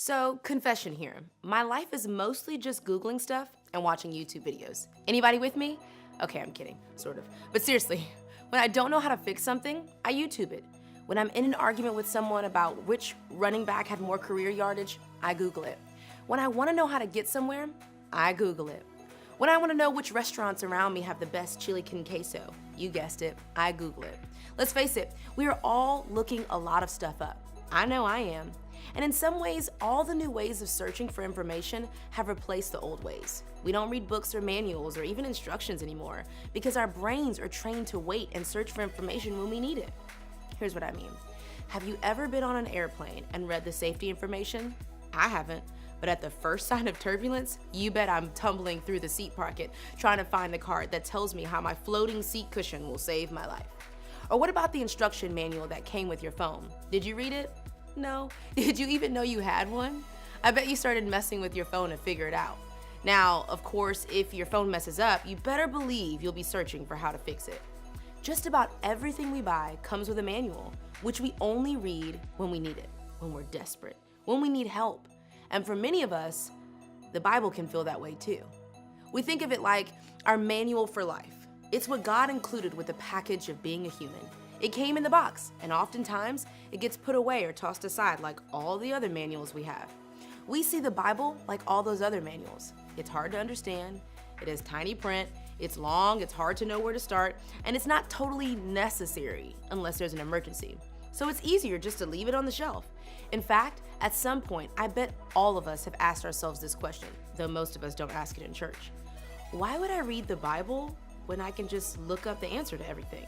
So, confession here. My life is mostly just Googling stuff and watching YouTube videos. Anybody with me? Okay, I'm kidding, sort of. But seriously, when I don't know how to fix something, I YouTube it. When I'm in an argument with someone about which running back had more career yardage, I Google it. When I want to know how to get somewhere, I Google it. When I want to know which restaurants around me have the best chili con queso, you guessed it, I Google it. Let's face it, we are all looking a lot of stuff up. I know I am. And in some ways, all the new ways of searching for information have replaced the old ways. We don't read books or manuals or even instructions anymore because our brains are trained to wait and search for information when we need it. Here's what I mean. Have you ever been on an airplane and read the safety information? I haven't. But at the first sign of turbulence, you bet I'm tumbling through the seat pocket trying to find the card that tells me how my floating seat cushion will save my life. Or what about the instruction manual that came with your phone? Did you read it? No. Did you even know you had one? I bet you started messing with your phone to figure it out. Now, of course, if your phone messes up, you better believe you'll be searching for how to fix it. Just about everything we buy comes with a manual, which we only read when we need it, when we're desperate, when we need help. And for many of us, the Bible can feel that way too. We think of it like our manual for life. It's what God included with the package of being a human. It came in the box, and oftentimes it gets put away or tossed aside like all the other manuals we have. We see the Bible like all those other manuals. It's hard to understand, it has tiny print, it's long, it's hard to know where to start, and it's not totally necessary unless there's an emergency. So it's easier just to leave it on the shelf. In fact, at some point, I bet all of us have asked ourselves this question, though most of us don't ask it in church. Why would I read the Bible when I can just look up the answer to everything?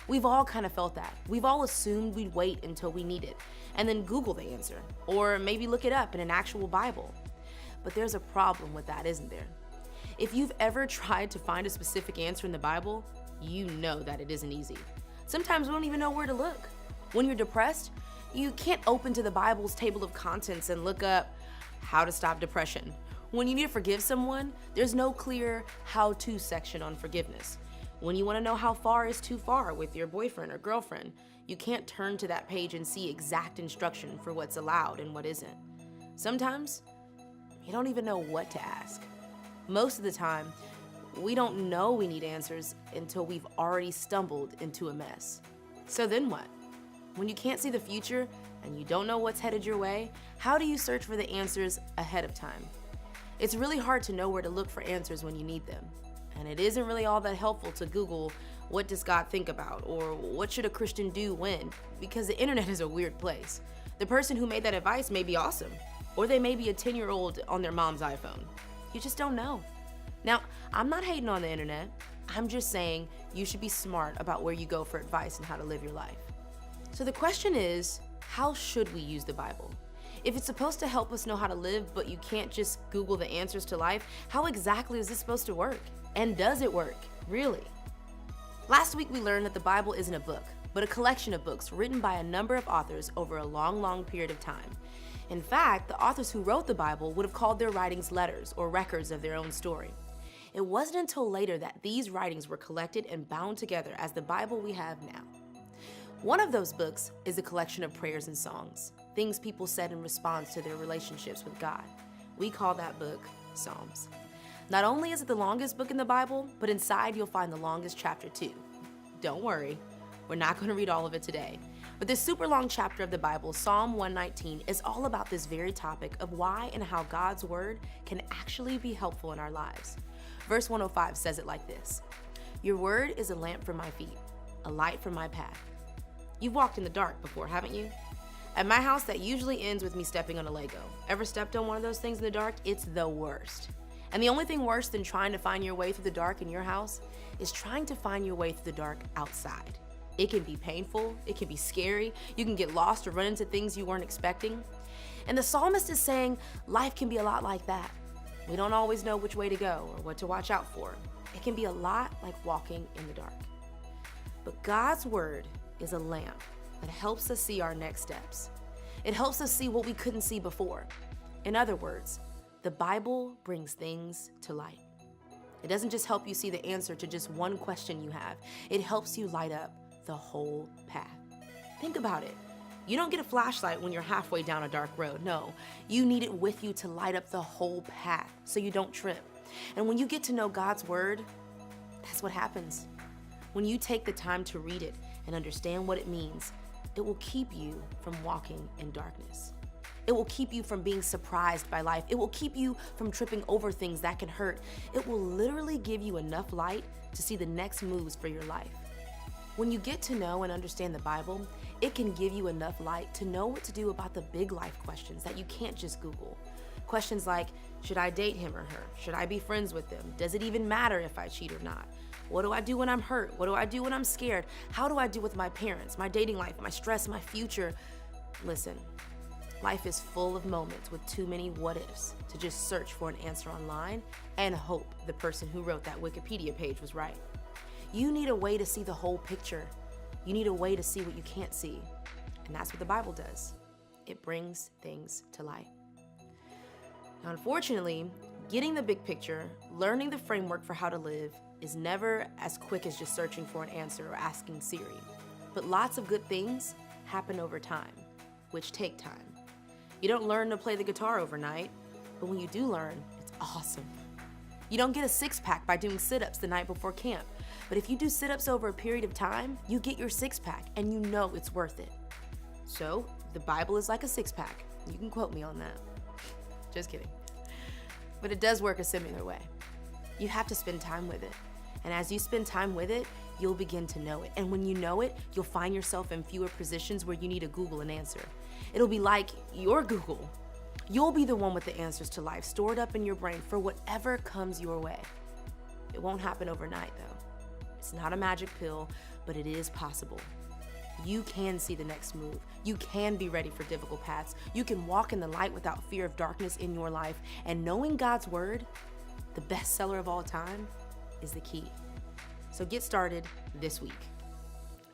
We've all kind of felt that. We've all assumed we'd wait until we need it and then Google the answer, or maybe look it up in an actual Bible. But there's a problem with that, isn't there? If you've ever tried to find a specific answer in the Bible, you know that it isn't easy. Sometimes we don't even know where to look. When you're depressed, you can't open to the Bible's table of contents and look up how to stop depression. When you need to forgive someone, there's no clear how-to section on forgiveness. When you want to know how far is too far with your boyfriend or girlfriend, you can't turn to that page and see exact instruction for what's allowed and what isn't. Sometimes, you don't even know what to ask. Most of the time, we don't know we need answers until we've already stumbled into a mess. So then what? When you can't see the future and you don't know what's headed your way, how do you search for the answers ahead of time? It's really hard to know where to look for answers when you need them. And it isn't really all that helpful to Google, what does God think about? Or what should a Christian do when? Because the internet is a weird place. The person who made that advice may be awesome, or they may be a 10-year-old on their mom's iPhone. You just don't know. Now, I'm not hating on the internet. I'm just saying you should be smart about where you go for advice and how to live your life. So the question is, how should we use the Bible? If it's supposed to help us know how to live, but you can't just Google the answers to life, how exactly is this supposed to work? And does it work, really? Last week we learned that the Bible isn't a book, but a collection of books written by a number of authors over a long period of time. In fact, the authors who wrote the Bible would have called their writings letters or records of their own story. It wasn't until later that these writings were collected and bound together as the Bible we have now. One of those books is a collection of prayers and songs, things people said in response to their relationships with God. We call that book Psalms. Not only is it the longest book in the Bible, but inside you'll find the longest chapter too. Don't worry, we're not going to read all of it today. But this super long chapter of the Bible, Psalm 119, is all about this very topic of why and how God's word can actually be helpful in our lives. Verse 105 says it like this: "Your word is a lamp for my feet, a light for my path." You've walked in the dark before, haven't you? At my house, that usually ends with me stepping on a Lego. Ever stepped on one of those things in the dark? It's the worst. And the only thing worse than trying to find your way through the dark in your house is trying to find your way through the dark outside. It can be painful, it can be scary, you can get lost or run into things you weren't expecting. And the psalmist is saying life can be a lot like that. We don't always know which way to go or what to watch out for. It can be a lot like walking in the dark. But God's word is a lamp that helps us see our next steps. It helps us see what we couldn't see before. In other words, the Bible brings things to light. It doesn't just help you see the answer to just one question you have. It helps you light up the whole path. Think about it. You don't get a flashlight when you're halfway down a dark road. No, you need it with you to light up the whole path so you don't trip. And when you get to know God's word, that's what happens. When you take the time to read it and understand what it means, it will keep you from walking in darkness. It will keep you from being surprised by life. It will keep you from tripping over things that can hurt. It will literally give you enough light to see the next moves for your life. When you get to know and understand the Bible, it can give you enough light to know what to do about the big life questions that you can't just Google. Questions like, should I date him or her? Should I be friends with them? Does it even matter if I cheat or not? What do I do when I'm hurt? What do I do when I'm scared? How do I do with my parents, my dating life, my stress, my future? Listen, life is full of moments with too many what ifs to just search for an answer online and hope the person who wrote that Wikipedia page was right. You need a way to see the whole picture. You need a way to see what you can't see. And that's what the Bible does. It brings things to light. Now, unfortunately, getting the big picture, learning the framework for how to live, is never as quick as just searching for an answer or asking Siri. But lots of good things happen over time, which take time. You don't learn to play the guitar overnight, but when you do learn, it's awesome. You don't get a six-pack by doing sit-ups the night before camp, but if you do sit-ups over a period of time, you get your six-pack and you know it's worth it. So, the Bible is like a six-pack. You can quote me on that. Just kidding. But it does work a similar way. You have to spend time with it. And as you spend time with it, you'll begin to know it. And when you know it, you'll find yourself in fewer positions where you need to Google an answer. It'll be like your Google. You'll be the one with the answers to life stored up in your brain for whatever comes your way. It won't happen overnight, though. It's not a magic pill, but it is possible. You can see the next move. You can be ready for difficult paths. You can walk in the light without fear of darkness in your life. And knowing God's word, the best seller of all time, is the key. So get started this week.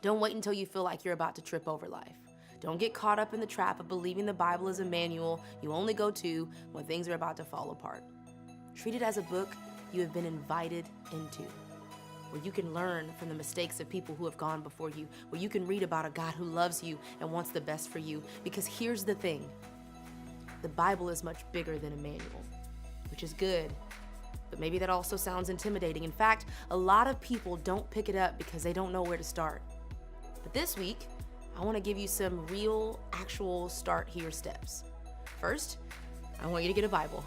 Don't wait until you feel like you're about to trip over life. Don't get caught up in the trap of believing the Bible is a manual you only go to when things are about to fall apart. Treat it as a book you have been invited into, where you can learn from the mistakes of people who have gone before you, where you can read about a God who loves you and wants the best for you. Because here's the thing, the Bible is much bigger than a manual, which is good, but maybe that also sounds intimidating. In fact, a lot of people don't pick it up because they don't know where to start. But this week, I want to give you some real, actual start here steps. First, I want you to get a Bible.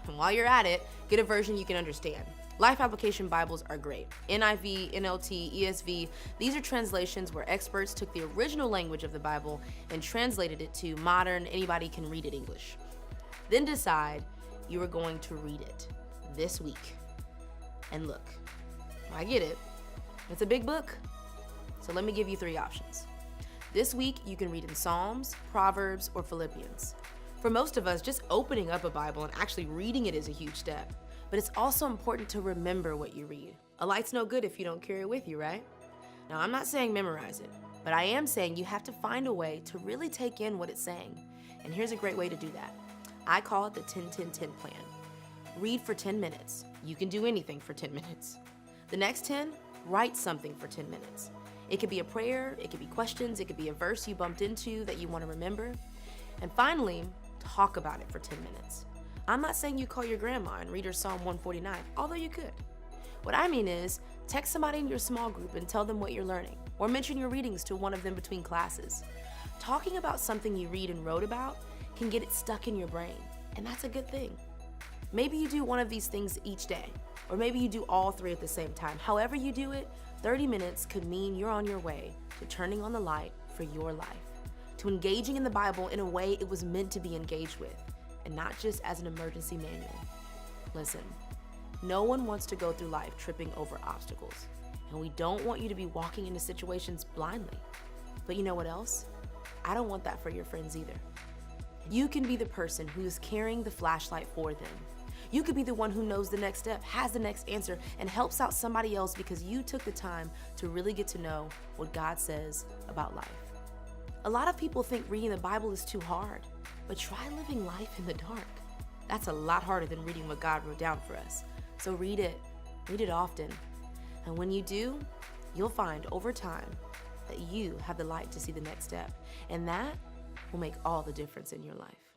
And while you're at it, get a version you can understand. Life Application Bibles are great. NIV, NLT, ESV, these are translations where experts took the original language of the Bible and translated it to modern, anybody can read it English. Then decide you are going to read it this week. And look, I get it. It's a big book. So let me give you 3 options. This week, you can read in Psalms, Proverbs, or Philippians. For most of us, just opening up a Bible and actually reading it is a huge step. But it's also important to remember what you read. A light's no good if you don't carry it with you, right? Now, I'm not saying memorize it, but I am saying you have to find a way to really take in what it's saying. And here's a great way to do that. I call it the 10-10-10 plan. Read for 10 minutes. You can do anything for 10 minutes. The next 10, write something for 10 minutes. It could be a prayer, it could be questions, it could be a verse you bumped into that you want to remember. And finally, talk about it for 10 minutes. I'm not saying you call your grandma and read her Psalm 149, although you could. What I mean is, text somebody in your small group and tell them what you're learning, or mention your readings to one of them between classes. Talking about something you read and wrote about can get it stuck in your brain, and that's a good thing. Maybe you do one of these things each day, or maybe you do all 3 at the same time. However you do it, 30 minutes could mean you're on your way to turning on the light for your life, to engaging in the Bible in a way it was meant to be engaged with, and not just as an emergency manual. Listen, no one wants to go through life tripping over obstacles, and we don't want you to be walking into situations blindly. But you know what else? I don't want that for your friends either. You can be the person who is carrying the flashlight for them. You could be the one who knows the next step, has the next answer, and helps out somebody else because you took the time to really get to know what God says about life. A lot of people think reading the Bible is too hard, but try living life in the dark. That's a lot harder than reading what God wrote down for us. So read it often. And when you do, you'll find over time that you have the light to see the next step, and that will make all the difference in your life.